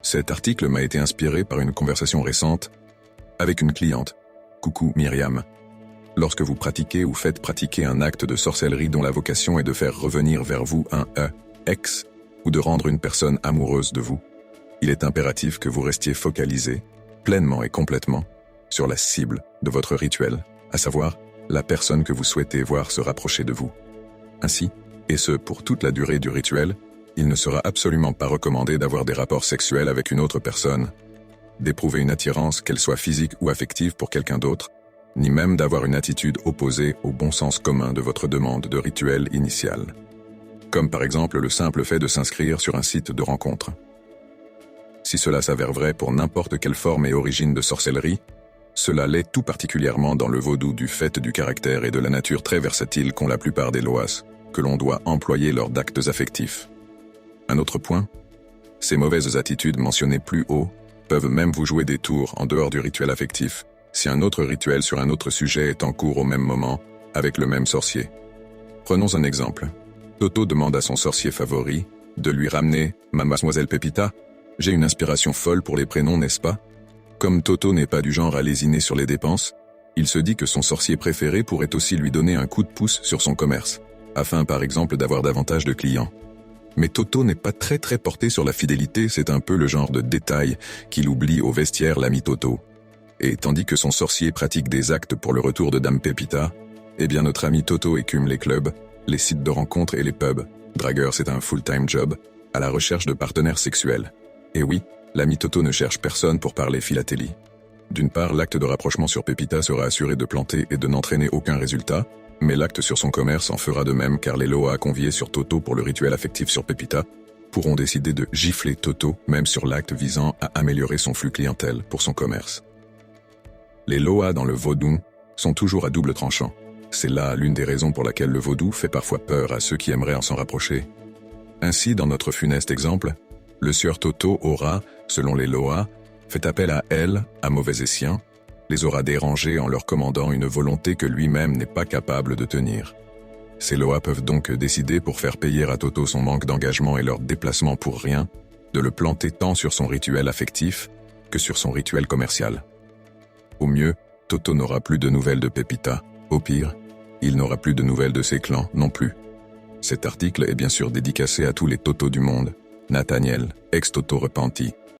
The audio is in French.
Cet article m'a été inspiré par une conversation récente avec une cliente. Coucou Myriam. Lorsque vous pratiquez ou faites pratiquer un acte de sorcellerie dont la vocation est de faire revenir vers vous un ex ou de rendre une personne amoureuse de vous, il est impératif que vous restiez focalisé, pleinement et complètement, sur la cible de votre rituel, à savoir la personne que vous souhaitez voir se rapprocher de vous. Ainsi, et ce pour toute la durée du rituel, il ne sera absolument pas recommandé d'avoir des rapports sexuels avec une autre personne, d'éprouver une attirance, qu'elle soit physique ou affective pour quelqu'un d'autre, ni même d'avoir une attitude opposée au bon sens commun de votre demande de rituel initial. Comme par exemple le simple fait de s'inscrire sur un site de rencontre. Si cela s'avère vrai pour n'importe quelle forme et origine de sorcellerie, cela l'est tout particulièrement dans le vaudou du fait du caractère et de la nature très versatile qu'ont la plupart des loas, que l'on doit employer lors d'actes affectifs. Un autre point, ces mauvaises attitudes mentionnées plus haut peuvent même vous jouer des tours en dehors du rituel affectif, si un autre rituel sur un autre sujet est en cours au même moment, avec le même sorcier. Prenons un exemple. Toto demande à son sorcier favori de lui ramener « Mademoiselle Pépita ». J'ai une inspiration folle pour les prénoms, n'est-ce pas? Comme Toto n'est pas du genre à lésiner sur les dépenses, il se dit que son sorcier préféré pourrait aussi lui donner un coup de pouce sur son commerce, afin par exemple d'avoir davantage de clients. Mais Toto n'est pas très porté sur la fidélité, c'est un peu le genre de détail qu'il oublie au vestiaire l'ami Toto. Et tandis que son sorcier pratique des actes pour le retour de Dame Pépita, eh bien notre ami Toto écume les clubs, les sites de rencontres et les pubs. Dragueur, c'est un full-time job, à la recherche de partenaires sexuels. Et oui, l'ami Toto ne cherche personne pour parler philatélie. D'une part, l'acte de rapprochement sur Pépita sera assuré de planter et de n'entraîner aucun résultat, mais l'acte sur son commerce en fera de même car les loas conviés sur Toto pour le rituel affectif sur Pépita pourront décider de gifler Toto même sur l'acte visant à améliorer son flux clientèle pour son commerce. Les loas dans le vaudou sont toujours à double tranchant. C'est là l'une des raisons pour laquelle le vaudou fait parfois peur à ceux qui aimeraient en s'en rapprocher. Ainsi, dans notre funeste exemple, le sieur Toto aura, selon les loas, fait appel à elle, à mauvais escient, les aura dérangés en leur commandant une volonté que lui-même n'est pas capable de tenir. Ces loas peuvent donc décider pour faire payer à Toto son manque d'engagement et leur déplacement pour rien, de le planter tant sur son rituel affectif que sur son rituel commercial. Au mieux, Toto n'aura plus de nouvelles de Pépita. Au pire, il n'aura plus de nouvelles de ses clans non plus. Cet article est bien sûr dédicacé à tous les Totos du monde. Nathaniel, ex-Toto repenti,